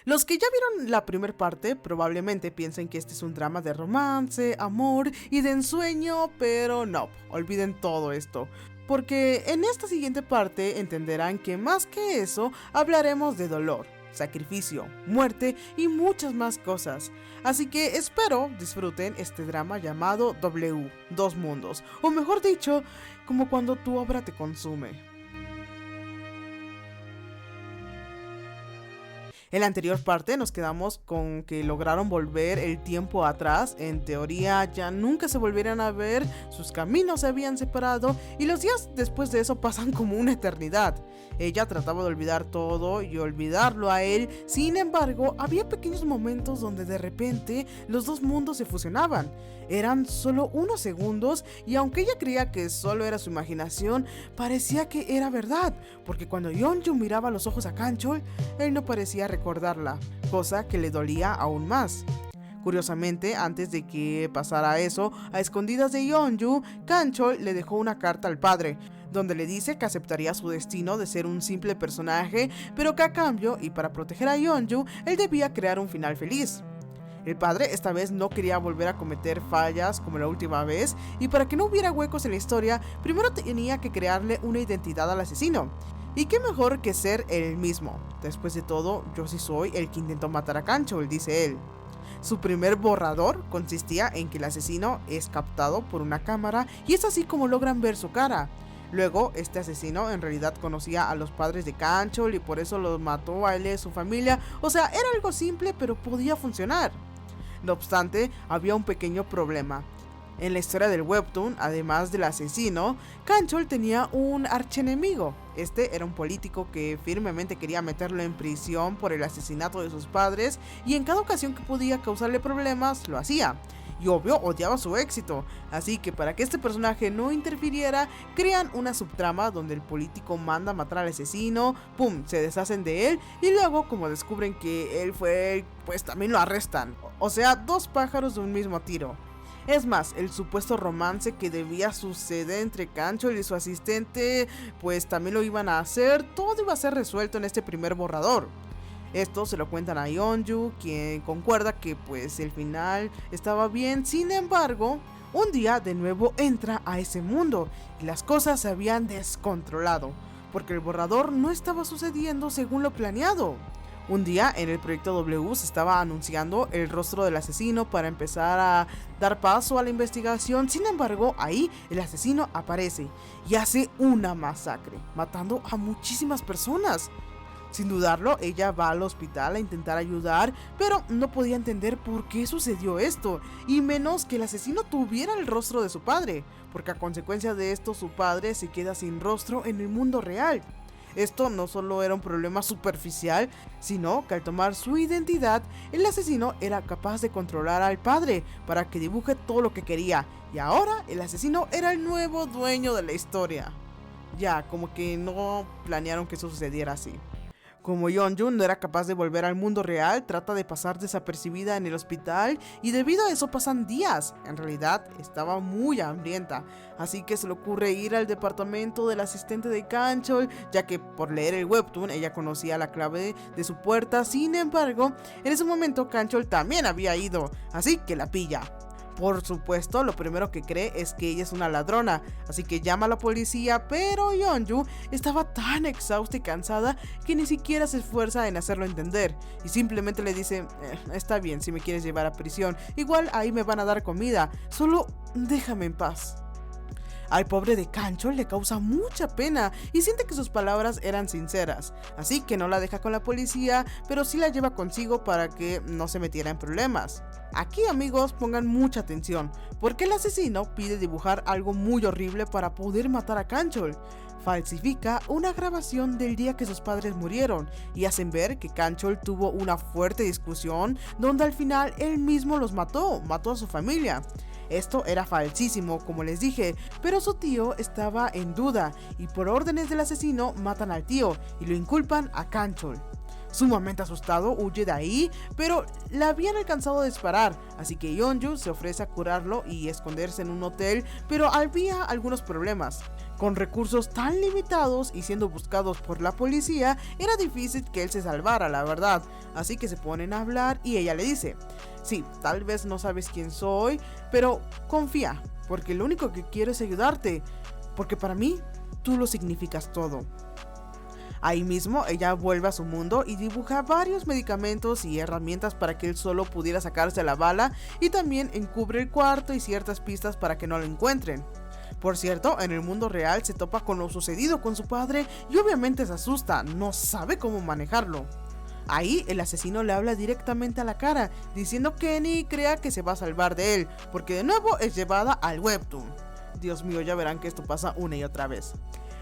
Los que ya vieron la primera parte probablemente piensen que este es un drama de romance, amor y de ensueño, pero no, olviden todo esto. Porque en esta siguiente parte entenderán que más que eso hablaremos de dolor, sacrificio, muerte y muchas más cosas. Así que espero disfruten este drama llamado W, Dos Mundos, o mejor dicho, como cuando tu obra te consume. En la anterior parte nos quedamos con que lograron volver el tiempo atrás. En teoría ya nunca se volverían a ver, sus caminos se habían separado y los días después de eso pasan como una eternidad. Ella trataba de olvidar todo y olvidarlo a él, sin embargo había pequeños momentos donde de repente los dos mundos se fusionaban. Eran solo unos segundos y aunque ella creía que solo era su imaginación, parecía que era verdad, porque cuando Yeonju miraba a los ojos a Kanchol, él no parecía recordarla, cosa que le dolía aún más. Curiosamente, antes de que pasara eso, a escondidas de Yeonju, Kanchol le dejó una carta al padre, donde le dice que aceptaría su destino de ser un simple personaje, pero que a cambio, y para proteger a Yeonju, él debía crear un final feliz. El padre esta vez no quería volver a cometer fallas como la última vez, y para que no hubiera huecos en la historia, primero tenía que crearle una identidad al asesino. Y qué mejor que ser él mismo. Después de todo, yo sí soy el que intentó matar a Kanchol, dice él. Su primer borrador consistía en que el asesino es captado por una cámara y es así como logran ver su cara. Luego, este asesino en realidad conocía a los padres de Kanchol y por eso los mató a él y a su familia. O sea, era algo simple pero podía funcionar. No obstante, había un pequeño problema. En la historia del webtoon, además del asesino, Kanchol tenía un archienemigo. Este era un político que firmemente quería meterlo en prisión por el asesinato de sus padres y en cada ocasión que podía causarle problemas, lo hacía. Y obvio, odiaba su éxito. Así que para que este personaje no interfiriera, crean una subtrama donde el político manda a matar al asesino, pum, se deshacen de él y luego, como descubren que él fue él, pues también lo arrestan. O sea, dos pájaros de un mismo tiro. Es más, el supuesto romance que debía suceder entre Kanchol y su asistente, pues también lo iban a hacer, todo iba a ser resuelto en este primer borrador. Esto se lo cuentan a Yeonju, quien concuerda que pues el final estaba bien. Sin embargo, un día de nuevo entra a ese mundo y las cosas se habían descontrolado, porque el borrador no estaba sucediendo según lo planeado. Un día en el proyecto W se estaba anunciando el rostro del asesino para empezar a dar paso a la investigación. Sin embargo, ahí el asesino aparece y hace una masacre, matando a muchísimas personas. Sin dudarlo, ella va al hospital a intentar ayudar, pero no podía entender por qué sucedió esto, y menos que el asesino tuviera el rostro de su padre, porque a consecuencia de esto su padre se queda sin rostro en el mundo real. Esto no solo era un problema superficial, sino que al tomar su identidad, el asesino era capaz de controlar al padre para que dibuje todo lo que quería, y ahora el asesino era el nuevo dueño de la historia. Ya, como que no planearon que eso sucediera así. Como Yeonju no era capaz de volver al mundo real, trata de pasar desapercibida en el hospital y debido a eso pasan días. En realidad estaba muy hambrienta, así que se le ocurre ir al departamento del asistente de Kanchol, ya que por leer el webtoon ella conocía la clave de su puerta. Sin embargo, en ese momento Kanchol también había ido, así que la pilla. Por supuesto, lo primero que cree es que ella es una ladrona, así que llama a la policía, pero Yeonju estaba tan exhausta y cansada que ni siquiera se esfuerza en hacerlo entender, y simplemente le dice, está bien si me quieres llevar a prisión, igual ahí me van a dar comida, solo déjame en paz. Al pobre de Kanchol le causa mucha pena y siente que sus palabras eran sinceras, así que no la deja con la policía, pero sí la lleva consigo para que no se metiera en problemas. Aquí, amigos, pongan mucha atención, porque el asesino pide dibujar algo muy horrible para poder matar a Kanchol. Falsifica una grabación del día que sus padres murieron y hacen ver que Kanchol tuvo una fuerte discusión donde al final él mismo los mató a su familia. Esto era falsísimo, como les dije, pero su tío estaba en duda y por órdenes del asesino matan al tío y lo inculpan a Kanchol. Sumamente asustado, huye de ahí, pero le habían alcanzado a disparar, así que Yeonju se ofrece a curarlo y esconderse en un hotel, pero había algunos problemas. Con recursos tan limitados y siendo buscados por la policía, era difícil que él se salvara, la verdad. Así que se ponen a hablar y ella le dice: sí, tal vez no sabes quién soy, pero confía, porque lo único que quiero es ayudarte, porque para mí tú lo significas todo. Ahí mismo ella vuelve a su mundo y dibuja varios medicamentos y herramientas para que él solo pudiera sacarse la bala, y también encubre el cuarto y ciertas pistas para que no lo encuentren. Por cierto, en el mundo real se topa con lo sucedido con su padre y obviamente se asusta, no sabe cómo manejarlo. Ahí el asesino le habla directamente a la cara, diciendo que ni crea que se va a salvar de él, porque de nuevo es llevada al webtoon. Dios mío, ya verán que esto pasa una y otra vez.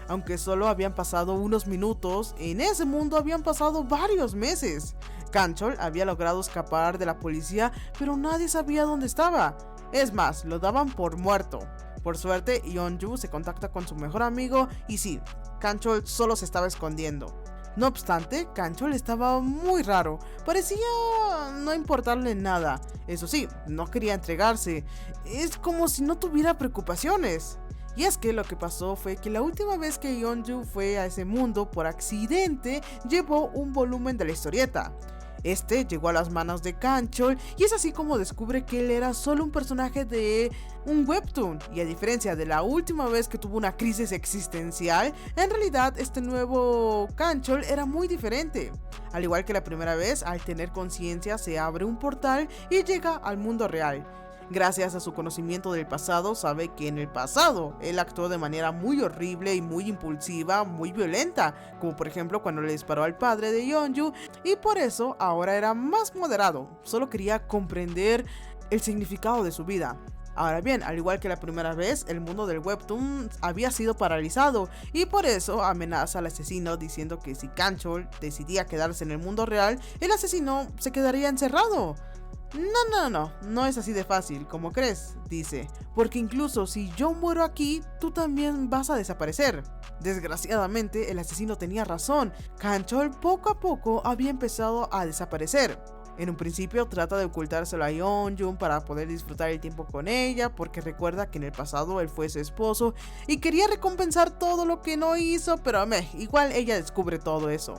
Aunque solo habían pasado unos minutos, en ese mundo habían pasado varios meses. Kanchol había logrado escapar de la policía, pero nadie sabía dónde estaba. Es más, lo daban por muerto. Por suerte, Yeonju se contacta con su mejor amigo y sí, Kanchol solo se estaba escondiendo. No obstante, Kanchol estaba muy raro, parecía no importarle nada. Eso sí, no quería entregarse, es como si no tuviera preocupaciones. Y es que lo que pasó fue que la última vez que Yeonju fue a ese mundo por accidente, llevó un volumen de la historieta. Este llegó a las manos de Kanchol y es así como descubre que él era solo un personaje de un webtoon, y a diferencia de la última vez que tuvo una crisis existencial, en realidad este nuevo Kanchol era muy diferente. Al igual que la primera vez, al tener conciencia se abre un portal y llega al mundo real. Gracias a su conocimiento del pasado, sabe que en el pasado él actuó de manera muy horrible y muy impulsiva, muy violenta, como por ejemplo cuando le disparó al padre de Yeonju, y por eso ahora era más moderado, solo quería comprender el significado de su vida. Ahora bien, al igual que la primera vez, el mundo del webtoon había sido paralizado y por eso amenaza al asesino diciendo que si Kanchol decidía quedarse en el mundo real, el asesino se quedaría encerrado. No es así de fácil, como crees, dice, porque incluso si yo muero aquí, tú también vas a desaparecer. Desgraciadamente, el asesino tenía razón, Kanchol poco a poco había empezado a desaparecer. En un principio trata de ocultárselo a Yeonju para poder disfrutar el tiempo con ella, porque recuerda que en el pasado él fue su esposo y quería recompensar todo lo que no hizo, pero igual ella descubre todo eso.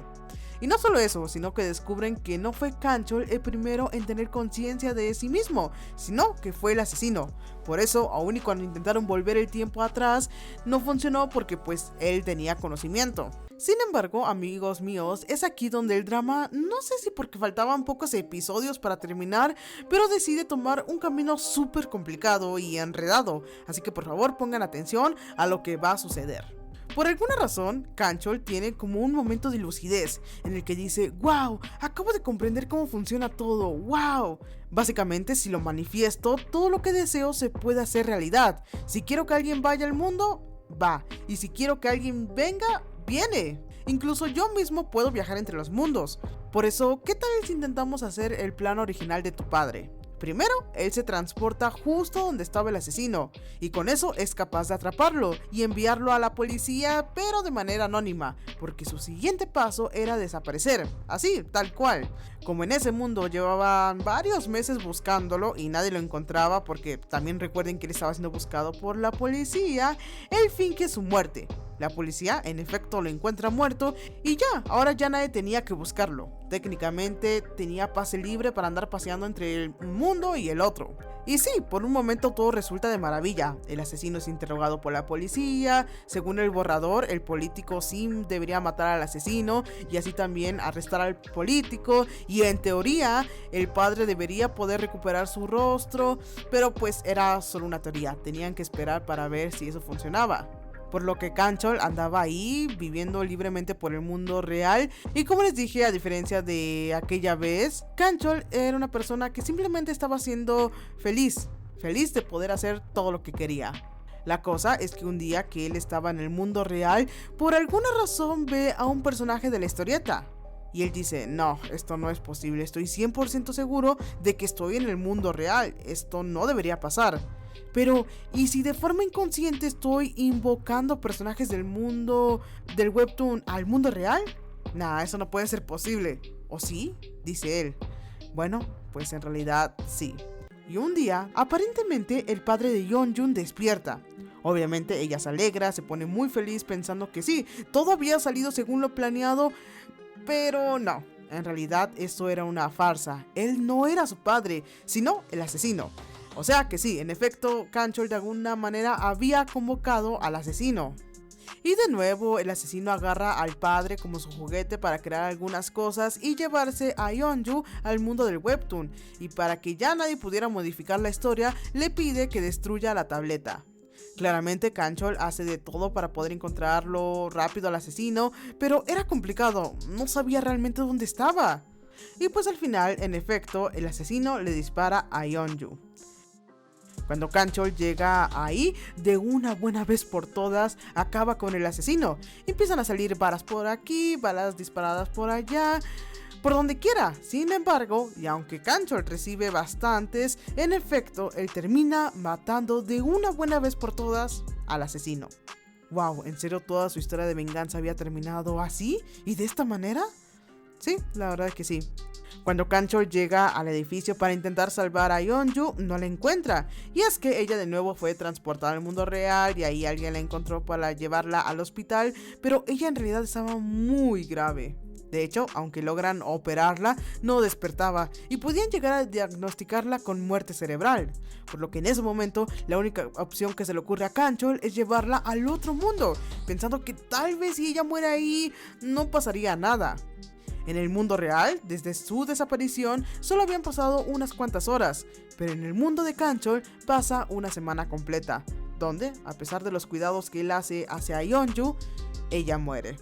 Y no solo eso, sino que descubren que no fue Kanchol el primero en tener conciencia de sí mismo, sino que fue el asesino. Por eso, aun y cuando intentaron volver el tiempo atrás, no funcionó porque pues él tenía conocimiento. Sin embargo, amigos míos, es aquí donde el drama, no sé si porque faltaban pocos episodios para terminar, pero decide tomar un camino súper complicado y enredado. Así que por favor pongan atención a lo que va a suceder. Por alguna razón, Kanchol tiene como un momento de lucidez en el que dice: wow, acabo de comprender cómo funciona todo, wow. Básicamente, si lo manifiesto, todo lo que deseo se puede hacer realidad. Si quiero que alguien vaya al mundo, va. Y si quiero que alguien venga, viene. Incluso yo mismo puedo viajar entre los mundos. Por eso, ¿qué tal si intentamos hacer el plan original de tu padre? Primero, él se transporta justo donde estaba el asesino, y con eso es capaz de atraparlo y enviarlo a la policía, pero de manera anónima, porque su siguiente paso era desaparecer, así, tal cual. Como en ese mundo llevaban varios meses buscándolo y nadie lo encontraba, porque también recuerden que él estaba siendo buscado por la policía, él finge su muerte. La policía en efecto lo encuentra muerto y ya, ahora ya nadie tenía que buscarlo. Técnicamente tenía pase libre para andar paseando entre un mundo y el otro. Y sí, por un momento todo resulta de maravilla. El asesino es interrogado por la policía, según el borrador, el político Sim debería matar al asesino y así también arrestar al político, y en teoría el padre debería poder recuperar su rostro, pero pues era solo una teoría, tenían que esperar para ver si eso funcionaba. Por lo que Kanchol andaba ahí, viviendo libremente por el mundo real. Y como les dije, a diferencia de aquella vez, Kanchol era una persona que simplemente estaba siendo feliz de poder hacer todo lo que quería. La cosa es que un día que él estaba en el mundo real, por alguna razón ve a un personaje de la historieta. Y él dice: no, esto no es posible, estoy 100% seguro de que estoy en el mundo real, esto no debería pasar. Pero, ¿y si de forma inconsciente estoy invocando personajes del mundo del webtoon al mundo real? Nah, eso no puede ser posible. ¿O sí? Dice él. Bueno, pues en realidad sí. Y un día, aparentemente el padre de Yeonjun despierta. Obviamente ella se alegra, se pone muy feliz pensando que sí, todo había salido según lo planeado, pero no. En realidad eso era una farsa. Él no era su padre, sino el asesino. O sea que sí, en efecto, Kang-chol de alguna manera había convocado al asesino. Y de nuevo el asesino agarra al padre como su juguete para crear algunas cosas y llevarse a Yeonju al mundo del webtoon. Y para que ya nadie pudiera modificar la historia, le pide que destruya la tableta. Claramente Kang-chol hace de todo para poder encontrarlo rápido al asesino, pero era complicado, no sabía realmente dónde estaba. Y pues al final, en efecto, el asesino le dispara a Yeonju. Cuando Kang-chol llega ahí, de una buena vez por todas, acaba con el asesino. Empiezan a salir balas por aquí, balas disparadas por allá, por donde quiera. Sin embargo, y aunque Kang-chol recibe bastantes, en efecto, él termina matando de una buena vez por todas al asesino. Wow, ¿en serio toda su historia de venganza había terminado así? ¿Y de esta manera? Sí, la verdad es que sí. Cuando Kang-chol llega al edificio para intentar salvar a Yeonju, no la encuentra. Y es que ella de nuevo fue transportada al mundo real y ahí alguien la encontró para llevarla al hospital, pero ella en realidad estaba muy grave. De hecho, aunque logran operarla, no despertaba y podían llegar a diagnosticarla con muerte cerebral. Por lo que en ese momento, la única opción que se le ocurre a Kang-chol es llevarla al otro mundo, pensando que tal vez si ella muere ahí, no pasaría nada. En el mundo real, desde su desaparición, solo habían pasado unas cuantas horas, pero en el mundo de Kang-chol pasa una semana completa, donde, a pesar de los cuidados que él hace hacia Yeonju, ella muere.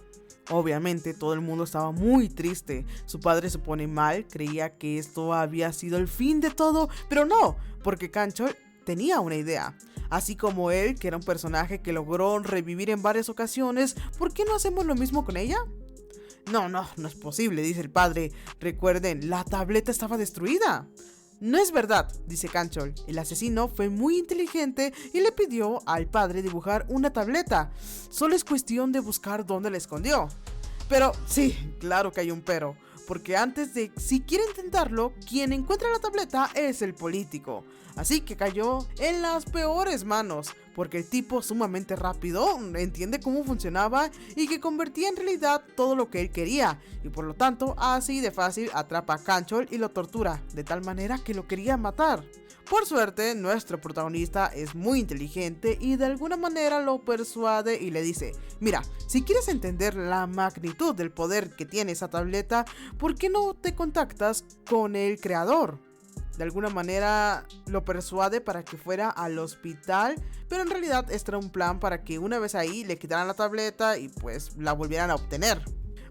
Obviamente todo el mundo estaba muy triste, su padre se pone mal, creía que esto había sido el fin de todo, pero no, porque Kang-chol tenía una idea. Así como él, que era un personaje que logró revivir en varias ocasiones, ¿por qué no hacemos lo mismo con ella? No es posible, dice el padre. Recuerden, la tableta estaba destruida. No es verdad, dice Kang-chol. El asesino fue muy inteligente y le pidió al padre dibujar una tableta. Solo es cuestión de buscar dónde la escondió. Pero sí, claro que hay un pero. Porque antes de siquiera intentarlo, quien encuentra la tableta es el político. Así que cayó en las peores manos, porque el tipo sumamente rápido entiende cómo funcionaba y que convertía en realidad todo lo que él quería, y por lo tanto así de fácil atrapa a Kang-chol y lo tortura, de tal manera que lo quería matar. Por suerte, nuestro protagonista es muy inteligente y de alguna manera lo persuade y le dice: mira, si quieres entender la magnitud del poder que tiene esa tableta, ¿por qué no te contactas con el creador? De alguna manera lo persuade para que fuera al hospital, pero en realidad este era un plan para que una vez ahí le quitaran la tableta y pues la volvieran a obtener.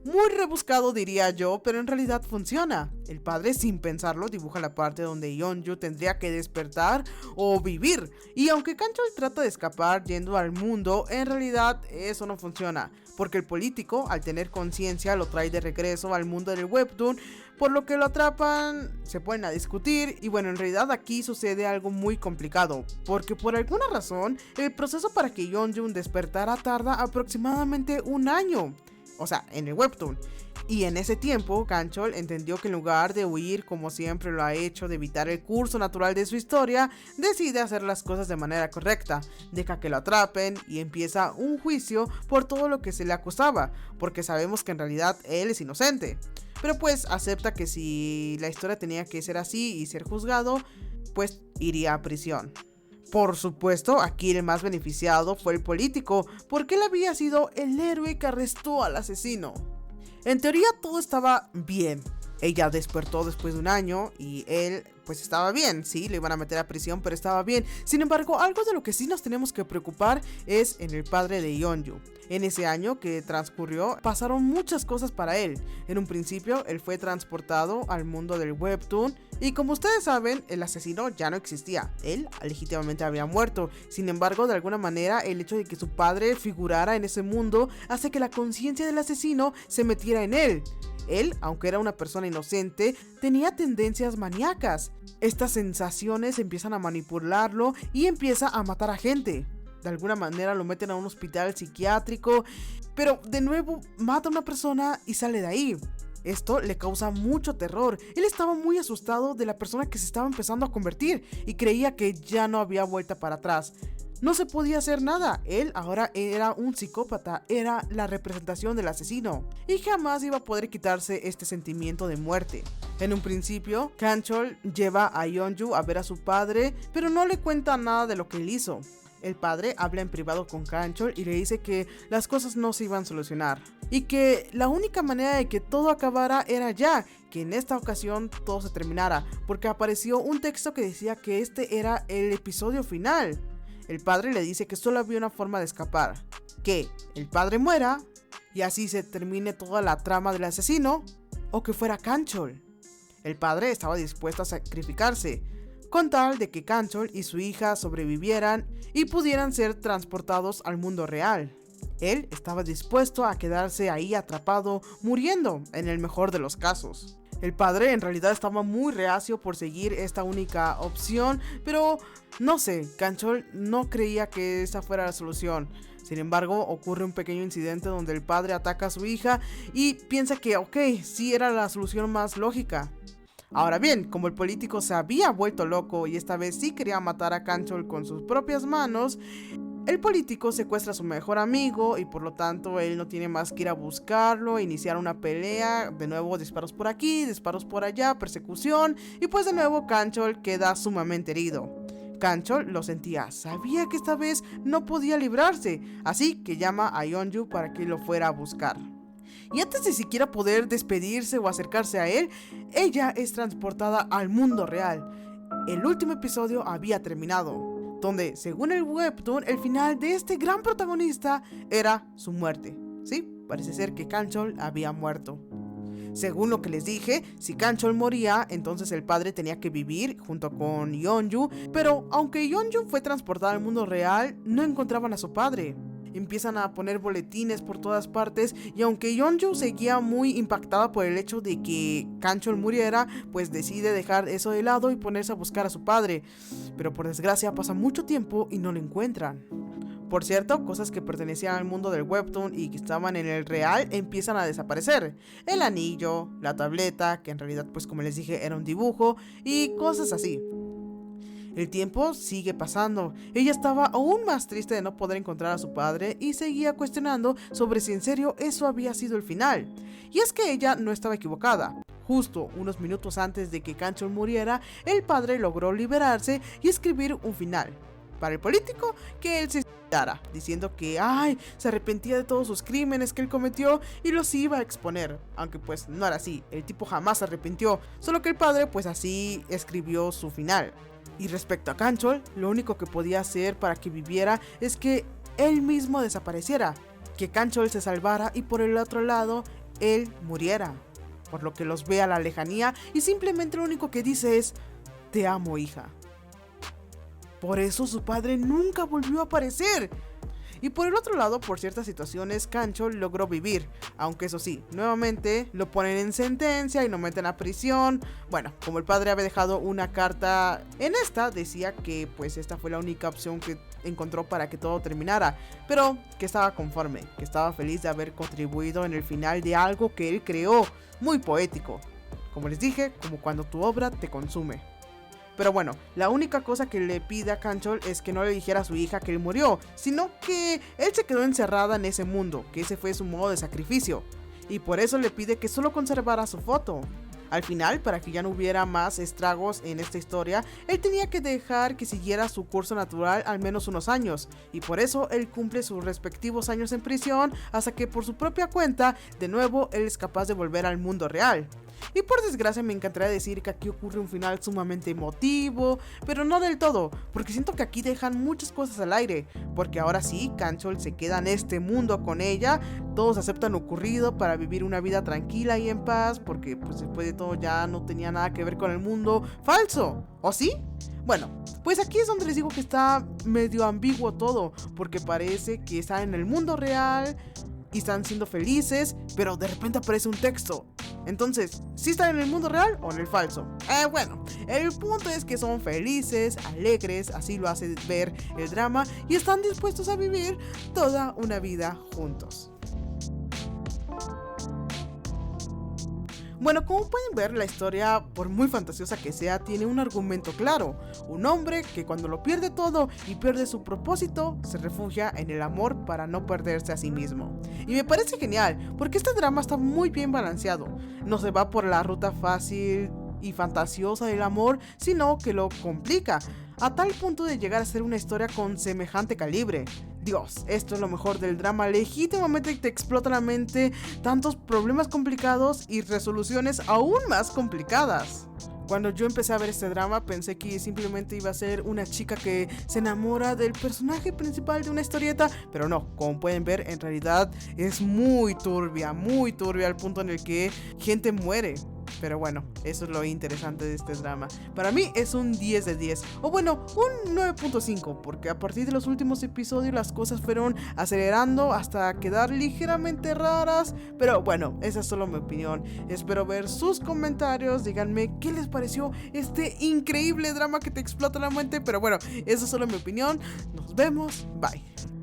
Muy rebuscado diría yo, pero en realidad funciona. El padre, sin pensarlo, dibuja la parte donde Yeonju tendría que despertar o vivir. Y aunque Kang-chol trata de escapar yendo al mundo, en realidad eso no funciona, porque el político, al tener conciencia, lo trae de regreso al mundo del webtoon, por lo que lo atrapan, se ponen a discutir y bueno, en realidad aquí sucede algo muy complicado, porque por alguna razón, el proceso para que Yeonju despertara tarda aproximadamente un año. O sea, en el webtoon. Y en ese tiempo, Kang-chol entendió que en lugar de huir como siempre lo ha hecho, de evitar el curso natural de su historia, decide hacer las cosas de manera correcta. Deja que lo atrapen y empieza un juicio por todo lo que se le acusaba, porque sabemos que en realidad él es inocente. Pero pues acepta que si la historia tenía que ser así y ser juzgado, pues iría a prisión. Por supuesto, aquí el más beneficiado fue el político, porque él había sido el héroe que arrestó al asesino. En teoría todo estaba bien. Ella despertó después de un año y él pues estaba bien, sí, le iban a meter a prisión, pero estaba bien. Sin embargo, algo de lo que sí nos tenemos que preocupar es en el padre de Yeonju. En ese año que transcurrió, pasaron muchas cosas para él. En un principio, él fue transportado al mundo del webtoon y como ustedes saben, el asesino ya no existía. Él legítimamente había muerto. Sin embargo, de alguna manera, el hecho de que su padre figurara en ese mundo hace que la conciencia del asesino se metiera en él. Él, aunque era una persona inocente, tenía tendencias maníacas. Estas sensaciones empiezan a manipularlo y empieza a matar a gente. De alguna manera lo meten a un hospital psiquiátrico, pero de nuevo mata a una persona y sale de ahí. Esto le causa mucho terror. Él estaba muy asustado de la persona que se estaba empezando a convertir y creía que ya no había vuelta para atrás. No se podía hacer nada. Él ahora era un psicópata, era la representación del asesino y jamás iba a poder quitarse este sentimiento de muerte. En un principio, Kang-chol lleva a Yeonju a ver a su padre, pero no le cuenta nada de lo que él hizo. El padre habla en privado con Kang-chol y le dice que las cosas no se iban a solucionar y que la única manera de que todo acabara era ya, que en esta ocasión todo se terminara, porque apareció un texto que decía que este era el episodio final. El padre le dice que solo había una forma de escapar, que el padre muera y así se termine toda la trama del asesino, o que fuera Kang-chol. El padre estaba dispuesto a sacrificarse con tal de que Kang-chol y su hija sobrevivieran y pudieran ser transportados al mundo real. Él estaba dispuesto a quedarse ahí atrapado, muriendo en el mejor de los casos. El padre en realidad estaba muy reacio por seguir esta única opción, pero no sé, Kang-chol no creía que esa fuera la solución. Sin embargo, ocurre un pequeño incidente donde el padre ataca a su hija y piensa que sí era la solución más lógica. Ahora bien, como el político se había vuelto loco y esta vez sí quería matar a Kang-chol con sus propias manos, el político secuestra a su mejor amigo y por lo tanto él no tiene más que ir a buscarlo, iniciar una pelea, de nuevo disparos por aquí, disparos por allá, persecución y pues de nuevo Kang-chol queda sumamente herido. Kang-chol lo sentía, sabía que esta vez no podía librarse, así que llama a Yeonju para que lo fuera a buscar. Y antes de siquiera poder despedirse o acercarse a él, ella es transportada al mundo real. El último episodio había terminado, donde, según el webtoon, el final de este gran protagonista era su muerte. Sí, parece ser que Kang-chol había muerto. Según lo que les dije, si Kang-chol moría, entonces el padre tenía que vivir junto con Yeonju, pero aunque Yeonju fue transportada al mundo real, no encontraban a su padre. Empiezan a poner boletines por todas partes y aunque Yeonju seguía muy impactada por el hecho de que Kang-chol muriera, pues decide dejar eso de lado y ponerse a buscar a su padre. Pero por desgracia pasa mucho tiempo y no lo encuentran. Por cierto, cosas que pertenecían al mundo del webtoon y que estaban en el real empiezan a desaparecer. El anillo, la tableta, que en realidad pues como les dije era un dibujo y cosas así. El tiempo sigue pasando. Ella estaba aún más triste de no poder encontrar a su padre y seguía cuestionando sobre si en serio eso había sido el final. Y es que ella no estaba equivocada. Justo unos minutos antes de que Kang-chol muriera, el padre logró liberarse y escribir un final. Para el político, que él se suicidara, diciendo que se arrepentía de todos sus crímenes que él cometió y los iba a exponer. Aunque pues no era así, el tipo jamás se arrepintió, solo que el padre pues así escribió su final. Y respecto a Kang-chol, lo único que podía hacer para que viviera es que él mismo desapareciera, que Kang-chol se salvara y por el otro lado, él muriera. Por lo que los ve a la lejanía y simplemente lo único que dice es: "Te amo, hija". Por eso su padre nunca volvió a aparecer. Y por el otro lado, por ciertas situaciones, Kang-chol logró vivir, aunque eso sí, nuevamente lo ponen en sentencia y lo meten a prisión. Bueno, como el padre había dejado una carta en esta, decía que pues esta fue la única opción que encontró para que todo terminara, pero que estaba conforme, que estaba feliz de haber contribuido en el final de algo que él creó, muy poético. Como les dije, como cuando tu obra te consume. Pero bueno, la única cosa que le pide a Kang-chol es que no le dijera a su hija que él murió, sino que él se quedó encerrada en ese mundo, que ese fue su modo de sacrificio. Y por eso le pide que solo conservara su foto. Al final, para que ya no hubiera más estragos en esta historia, él tenía que dejar que siguiera su curso natural al menos unos años. Y por eso él cumple sus respectivos años en prisión hasta que por su propia cuenta, de nuevo, él es capaz de volver al mundo real. Y por desgracia me encantaría decir que aquí ocurre un final sumamente emotivo, pero no del todo, porque siento que aquí dejan muchas cosas al aire, porque ahora sí, Kang-chol se queda en este mundo con ella, todos aceptan lo ocurrido para vivir una vida tranquila y en paz, porque pues después de todo ya no tenía nada que ver con el mundo falso, ¿o sí? Bueno, pues aquí es donde les digo que está medio ambiguo todo, porque parece que están en el mundo real y están siendo felices, pero de repente aparece un texto. Entonces, ¿sí están en el mundo real o en el falso? Bueno, el punto es que son felices, alegres, así lo hace ver el drama, y están dispuestos a vivir toda una vida juntos. Bueno, como pueden ver, la historia, por muy fantasiosa que sea, tiene un argumento claro. Un hombre que cuando lo pierde todo y pierde su propósito, se refugia en el amor para no perderse a sí mismo. Y me parece genial, porque este drama está muy bien balanceado. No se va por la ruta fácil y fantasiosa del amor, sino que lo complica, a tal punto de llegar a ser una historia con semejante calibre. Dios, esto es lo mejor del drama, legítimamente te explota la mente, tantos problemas complicados y resoluciones aún más complicadas. Cuando yo empecé a ver este drama pensé que simplemente iba a ser una chica que se enamora del personaje principal de una historieta, pero no, como pueden ver, en realidad es muy turbia al punto en el que gente muere. Pero bueno, eso es lo interesante de este drama. Para mí es un 10 de 10. O bueno, un 9.5. Porque a partir de los últimos episodios las cosas fueron acelerando hasta quedar ligeramente raras. Pero bueno, esa es solo mi opinión. Espero ver sus comentarios. Díganme qué les pareció este increíble drama que te explota la mente. Pero bueno, esa es solo mi opinión. Nos vemos. Bye.